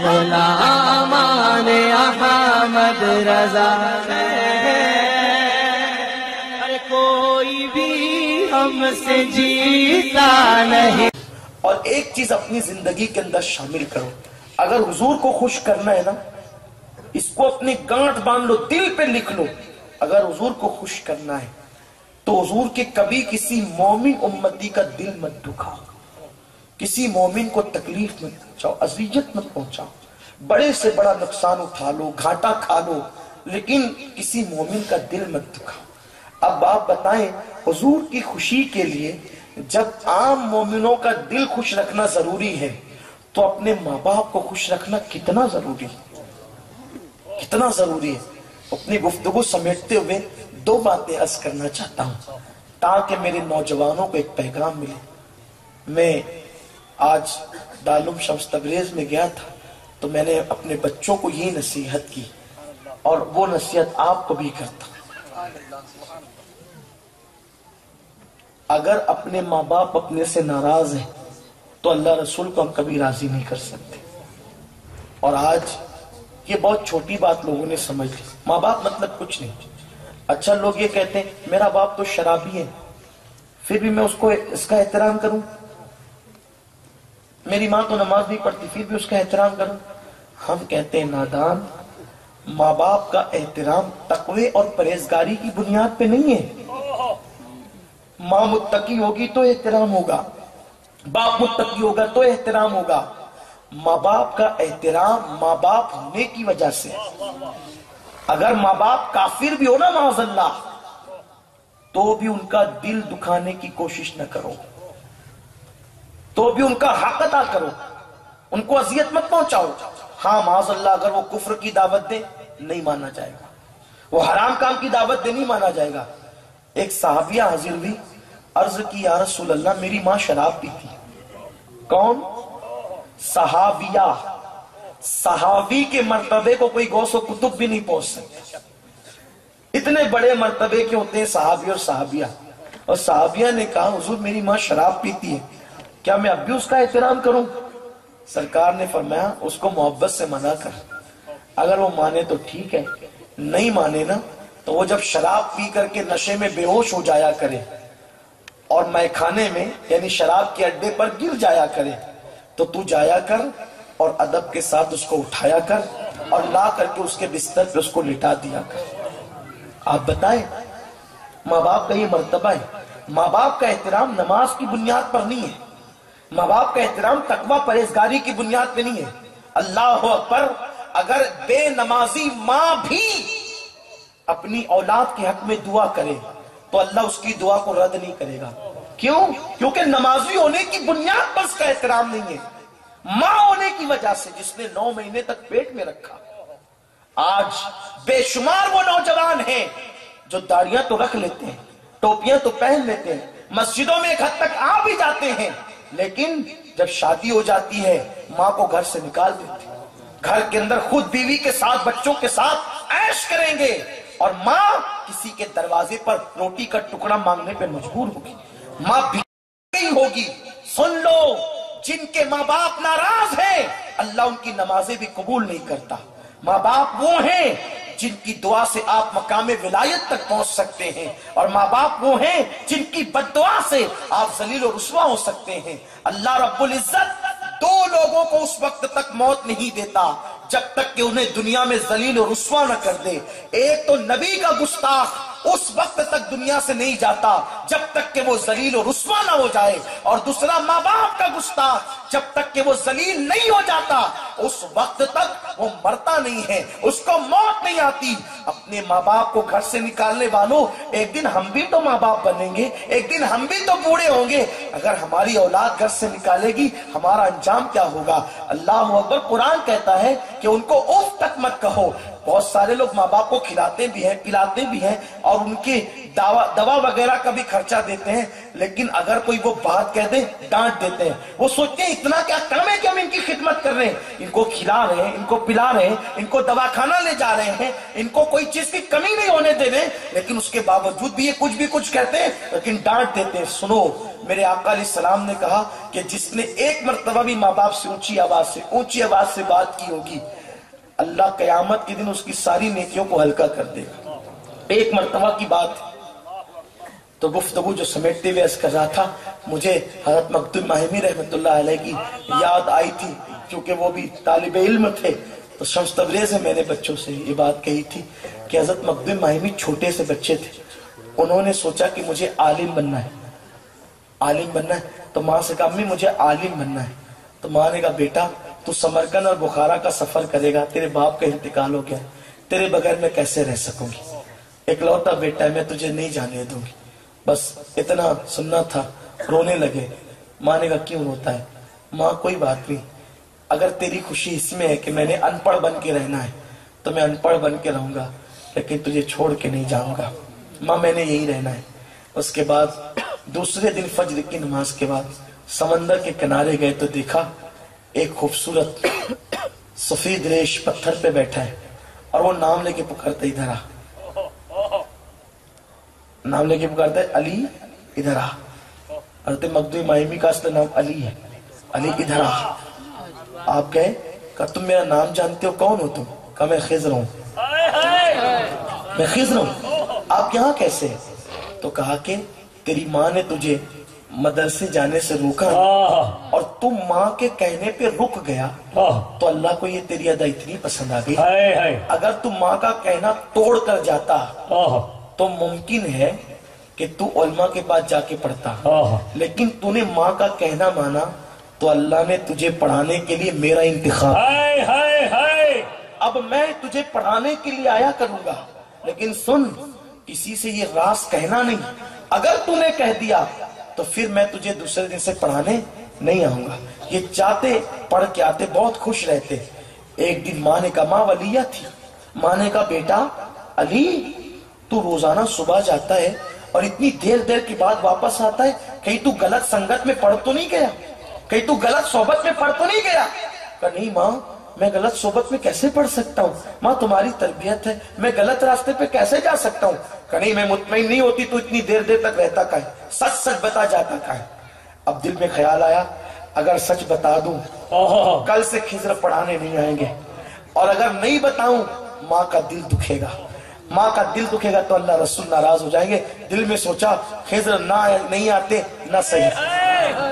غلامان احمد رضا ہر کوئی بھی ہم سے جیتا نہیں. اور ایک چیز اپنی زندگی کے اندر شامل کرو، اگر حضور کو خوش کرنا ہے نا، اس کو اپنی گانٹھ باندھ لو، دل پہ لکھ لو، اگر حضور کو خوش کرنا ہے تو حضور کے کبھی کسی مومن امتی کا دل مت دکھاؤ، کسی مومن کو تکلیف مت پہنچاؤ، اذیت مت پہنچاؤ، بڑے سے بڑا نقصان اٹھا لو، گھاٹا کھا لو، لیکن کسی مومن کا دل مت دکھاؤ. اب آپ بتائیں، حضور کی خوشی کے لیے جب عام مومنوں کا دل خوش رکھنا ضروری ہے تو اپنے ماں باپ کو خوش رکھنا کتنا ضروری ہے، کتنا ضروری ہے. اپنی گفتگو سمیٹتے ہوئے دو باتیں عرض کرنا چاہتا ہوں تاکہ میرے نوجوانوں کو ایک پیغام ملے. میں آج دارالعلوم شمس تبریز میں گیا تھا تو میں نے اپنے بچوں کو یہ نصیحت کی اور وہ نصیحت آپ کو بھی کرتا ہوں. اگر اپنے ماں باپ اپنے سے ناراض ہیں تو اللہ رسول کو ہم کبھی راضی نہیں کر سکتے. اور آج یہ بہت چھوٹی بات لوگوں نے سمجھ لی، ماں باپ مطلب کچھ نہیں. اچھا لوگ یہ کہتے ہیں میرا باپ تو شرابی ہے پھر بھی میں اس کا احترام کروں، میری ماں تو نماز نہیں پڑھتی پھر بھی اس کا احترام کروں. ہم کہتے ہیں نادان، ماں باپ کا احترام تقوی اور پرہیزگاری کی بنیاد پہ نہیں ہے. ماں متقی ہوگی تو احترام ہوگا، باپ متقی ہوگا تو احترام ہوگا. ماں باپ کا احترام ماں باپ ہونے کی وجہ سے. اگر ماں باپ کافر بھی ہو نا معاذ اللہ تو بھی ان کا دل دکھانے کی کوشش نہ کرو، تو بھی ان کا حق ادا کرو، ان کو اذیت مت پہنچاؤ. ہاں معاذ اللہ اگر وہ کفر کی دعوت دے نہیں مانا جائے گا، وہ حرام کام کی دعوت دے نہیں مانا جائے گا. ایک صحابیہ حاضر ہوئی، عرض کی یا رسول اللہ میری ماں شراب پیتی. کون؟ صحابیہ. صحابی کے مرتبے کو کوئی غوث و کتب بھی نہیں پہنچ سکتے. اتنے بڑے مرتبے کے ہوتے ہیں صحابی اور صحابیہ. اور صحابیہ نے کہا حضور میری ماں شراب پیتی ہے، کیا میں اب بھی اس کا احترام کروں؟ سرکار نے فرمایا اس کو محبت سے منع کر، اگر وہ مانے تو ٹھیک ہے، نہیں مانے نا تو وہ جب شراب پی کر کے نشے میں بے ہوش ہو جایا کرے اور میخانے میں یعنی شراب کے اڈے پر گر جایا کرے تو تو جایا کر اور ادب کے ساتھ اس کو اٹھایا کر اور لا کر کے اس کے بستر پہ اس کو لٹا دیا کر. آپ بتائیں، ماں باپ کا یہ مرتبہ ہے. ماں باپ کا احترام نماز کی بنیاد پر نہیں ہے، ماں باپ کا احترام تقوی پرہیزگاری کی بنیاد پہ نہیں ہے. اللہ اکبر، اگر بے نمازی ماں بھی اپنی اولاد کے حق میں دعا کرے تو اللہ اس کی دعا کو رد نہیں کرے گا. کیوں؟ کیونکہ نمازی ہونے کی بنیاد پر اس کا احترام نہیں ہے، ماں ہونے کی وجہ سے جس نے 9 مہینے تک پیٹ میں رکھا. آج بے شمار وہ نوجوان ہیں جو داڑیاں تو رکھ لیتے ہیں، ٹوپیاں تو پہن لیتے ہیں، مسجدوں میں ایک حد تک آ بھی جاتے ہیں، لیکن جب شادی ہو جاتی ہے ماں کو گھر سے نکال دیتے ہیں. گھر کے اندر خود بیوی کے ساتھ بچوں کے ساتھ عیش کریں گے اور ماں کسی کے دروازے پر روٹی کا ٹکڑا مانگنے پہ مجبور ہوگی، ماں بھی ہوگی. سن لو، جن کے ماں باپ ناراض ہیں اللہ ان کی نمازیں بھی قبول نہیں کرتا. ماں باپ وہ ہیں جن کی دعا سے آپ مقام ولایت تک پہنچ سکتے ہیں، اور ماں باپ وہ ہیں جن کی بد دعا سے آپ ذلیل و رسوا ہو سکتے ہیں. اللہ رب العزت 2 لوگوں کو اس وقت تک موت نہیں دیتا جب تک کہ انہیں دنیا میں ذلیل و رسوا نہ کر دے. ایک تو نبی کا گستاخ اس وقت تک دنیا سے نہیں جاتا جب تک کہ وہ ذلیل و رسوا نہ ہو جائے، اور دوسرا ماں باپ کا گستاخ جب تک کہ وہ ذلیل نہیں ہو جاتا اس وقت تک وہ مرتا نہیں ہے، اس کو موت نہیں آتی. اپنے ماں باپ کو گھر سے نکالنے والوں، ایک دن ہم بھی تو ماں باپ بنیں گے، ایک دن ہم بھی تو بوڑھے ہوں گے. اگر ہماری اولاد گھر سے نکالے گی ہمارا انجام کیا ہوگا؟ اللہ اکبر. قرآن کہتا ہے کہ ان کو اف تک مت کہو. بہت سارے لوگ ماں باپ کو کھلاتے بھی ہیں، پلاتے بھی ہیں اور ان کی دوا وغیرہ کا بھی خرچہ دیتے ہیں، لیکن اگر کوئی وہ بات کہہ دے ڈانٹ دیتے ہیں. وہ سوچتے ہیں اتنا کیا کام ہے کہ ہم ان کی خدمت کر رہے ہیں، ان کو کھلا رہے ہیں، ان کو پلا رہے ہیں، ان کو دواخانہ لے جا رہے ہیں، ان کو کوئی چیز کی کمی نہیں ہونے دے رہے، لیکن اس کے باوجود بھی یہ کچھ کہتے ہیں لیکن ڈانٹ دیتے ہیں. سنو، میرے آقا علیہ السلام نے کہا کہ جس نے ایک مرتبہ بھی ماں باپ سے اونچی آواز سے بات کی ہوگی، اللہ قیامت کے دن اس کی ساری نیکیوں کو ہلکا کر دے گا۔ ایک مرتبہ کی بات۔ تو گفتگو جو سمیٹتے ہوئے عرض کر رہا تھا، مجھے حضرت مخدوم ماہمی رحمت اللہ علیہ کی یاد آئی تھی، کیونکہ وہ بھی طالب علم تھے۔ تو شمس تبریز نے میرے بچوں سے یہ بات کہی تھی کہ حضرت مخدوم ماہمی چھوٹے سے بچے تھے، انہوں نے سوچا کہ مجھے عالم بننا ہے۔ تو ماں سے کہا امی مجھے عالم بننا ہے۔ تو ماں نے کہا بیٹا تو سمرقند اور بخارا کا سفر کرے گا، تیرے باپ کا انتقال ہو گیا، تیرے بغیر میں کیسے رہ سکوں گی، اکلوتا بیٹا ہے، میں تجھے نہیں جانے دوں گی۔ بس اتنا سننا تھا۔ رونے لگے۔ ماں نے کہا کیوں روتا ہے؟ ماں کوئی بات نہیں، اگر تیری خوشی اس میں ہے کہ میں نے ان پڑھ بن کے رہنا ہے تو میں ان پڑھ بن کے رہوں گا، لیکن تجھے چھوڑ کے نہیں جاؤں گا ماں، میں نے یہی رہنا ہے۔ اس کے بعد دوسرے دن فجر کی نماز کے بعد سمندر کے کنارے گئے تو دیکھا ایک خوبصورت سفید ریش پتھر پہ بیٹھا ہے اور وہ نام لے کے پکارتا ادھر آ، نام لے کے پکارتا ہے علی ادھر آ۔ حضرت مخدوم ماہمی کا اصل نام علی ہے۔ علی ادھر آ۔ آپ گئے، کہا تم میرا نام جانتے ہو، کون ہو تم؟ کہا میں خضر ہوں۔ میں خضر ہوں، آپ یہاں کیسے؟ تو کہا کہ تیری ماں نے تجھے مدرسے جانے سے روکا اور تم ماں کے کہنے پہ رک گیا تو اللہ کو یہ تیری ادا اتنی پسند آ گئی، اگر تم ماں کا کہنا توڑ کر جاتا تو ممکن ہے کہ تو علماء کے پاس جا کے پڑھتا، لیکن تو نے ماں کا کہنا مانا تو اللہ نے تجھے پڑھانے کے لیے میرا انتخاب۔ اب میں تجھے پڑھانے کے لیے آیا کروں گا، لیکن سن، کسی سے یہ راز کہنا نہیں، اگر تو نے کہہ دیا تو پھر میں تجھے دوسرے دن سے پڑھانے نہیں آؤں گا۔ یہ چاہتے پڑھ کے آتے، بہت خوش رہتے۔ ایک دن ماں نے کہا، ماں ولیہ تھی، ماں نے کہا بیٹا علی تو روزانہ صبح جاتا ہے اور اتنی دیر کے بعد واپس آتا ہے، کہیں تو غلط سنگت میں پڑھ تو نہیں گیا، کہیں تو غلط صحبت میں پڑھ تو نہیں گیا؟ کہا نہیں ماں، میں غلط صحبت میں کیسے پڑھ سکتا ہوں، ماں تمہاری تربیت ہے، میں غلط راستے پہ کیسے جا سکتا ہوں؟ کہ نہیں، میں مطمئن نہیں ہوتی تو اتنی دیر تک رہتا کا ہے، سچ بتا جاتا کا ہے۔ اب دل میں خیال آیا اگر سچ بتا دوں کل سے خضر پڑھانے نہیں آئیں گے، اور اگر نہیں بتاؤں ماں کا دل دکھے گا، ماں کا دل دکھے گا تو اللہ رسول ناراض ہو جائیں گے۔ دل میں سوچا خضر نہیں آتے نہ صحیح،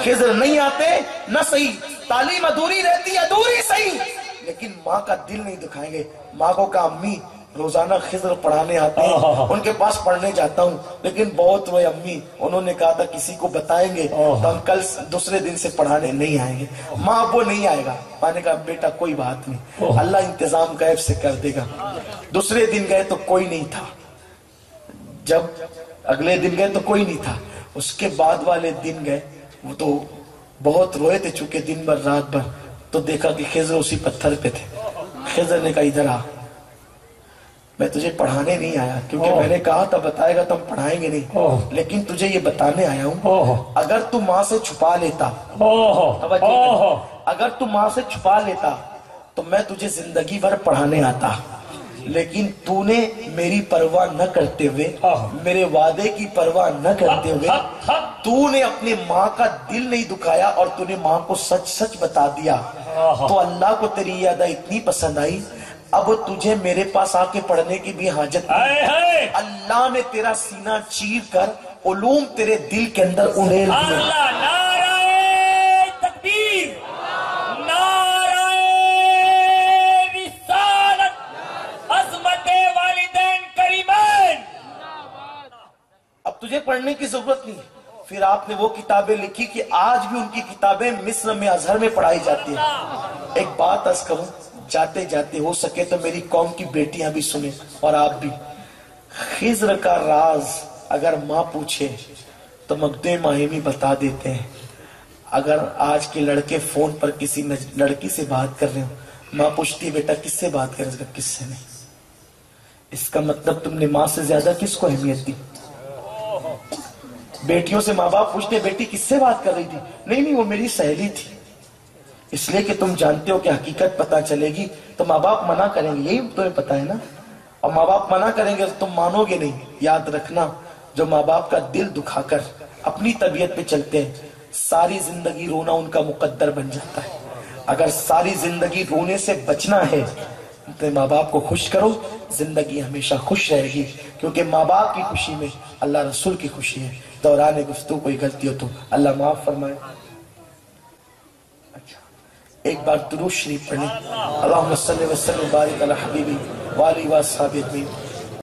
خضر نہیں آتے نہ صحیح، تعلیم ادھوری رہتی ادھوری صحیح، لیکن ماں کا دل نہیں دکھائیں گے۔ ماں کو کہا امی روزانہ خضر پڑھانے آتے ہیں، ان کے پاس پڑھنے جاتا ہوں، لیکن بہت روئے امی، انہوں نے کہا تھا کسی کو بتائیں گے تو ہم کل دوسرے دن سے پڑھانے نہیں آئیں گے۔ ماں وہ نہیں آئے گا۔ ماں نے کہا بیٹا کوئی بات نہیں، اللہ انتظام غیب سے کر دے گا۔ دوسرے دن گئے تو کوئی نہیں تھا، جب اگلے دن گئے تو کوئی نہیں تھا، اس کے بعد والے دن گئے، وہ تو بہت روئے تھے چونکہ دن بھر رات بھر، تو دیکھا کہ خضر اسی پتھر پہ تھے۔ خضر نے کہا ادھر آ، میں تجھے پڑھانے نہیں آیا، کیونکہ میں نے کہا تھا بتائے گا تو ہم پڑھائیں گے نہیں، لیکن تجھے یہ بتانے آیا ہوں اگر تو ماں سے چھپا لیتا، اگر تو ماں سے چھپا لیتا تو میں تجھے زندگی بھر پڑھانے آتا، لیکن تو نے میری پرواہ نہ کرتے ہوئے، میرے وعدے کی پرواہ نہ کرتے ہوئے، تو نے اپنے ماں کا دل نہیں دکھایا اور تو نے ماں کو سچ سچ بتا دیا، تو اللہ کو تیری یہ ادا اتنی پسند آئی، اب تجھے میرے پاس آ کے پڑھنے کی بھی حاجت نہیں، اللہ نے تیرا سینہ چیر کر علوم تیرے دل کے اندر اڑیل دیے۔ نعرہ تکبیر، نعرہ رسالت، عظمت والدین کریمین۔ اب تجھے پڑھنے کی ضرورت نہیں۔ پھر آپ نے وہ کتابیں لکھی کہ آج بھی ان کی کتابیں مصر میں ازہر میں پڑھائی جاتی ہیں۔ ایک بات عرض کروں، جاتے جاتے ہو سکے تو میری قوم کی بیٹیاں بھی سنیں اور آپ بھی، خضر کا راز اگر ماں پوچھے تو مخدوم ماہمی بتا دیتے ہیں۔ اگر آج کے لڑکے فون پر کسی لڑکی سے بات کر رہے ہو، ماں پوچھتی بیٹا کس سے بات کر رہے ہو؟ کس سے نہیں۔ اس کا مطلب تم نے ماں سے زیادہ کس کو اہمیت دی؟ بیٹیوں سے ماں باپ پوچھتے بیٹی کس سے بات کر رہی تھی؟ نہیں وہ میری سہیلی تھی، اس لیے کہ تم جانتے ہو کہ حقیقت پتا چلے گی تو ماں باپ منع کریں گے، یہی تمہیں پتا ہے نا، اور ماں باپ منع کریں گے تو تم مانو گے نہیں۔ یاد رکھنا جو ماں باپ کا دل دکھا کر اپنی طبیعت پہ چلتے ہیں، ساری زندگی رونا ان کا مقدر بن جاتا ہے۔ اگر ساری زندگی رونے سے بچنا ہے تو ماں باپ کو خوش کرو، زندگی ہمیشہ خوش رہے گی، کیونکہ ماں باپ کی خوشی میں اللہ رسول کی خوشی ہے۔ دوران گفتگو کوئی غلطی ہو تو اللہ معاف فرمائے۔ اچھا ایک بار درود شریف پڑھیں۔ اللہم صلی وسلم و بارک علی حبیبی وآلہ و اصحابہ اجمعین۔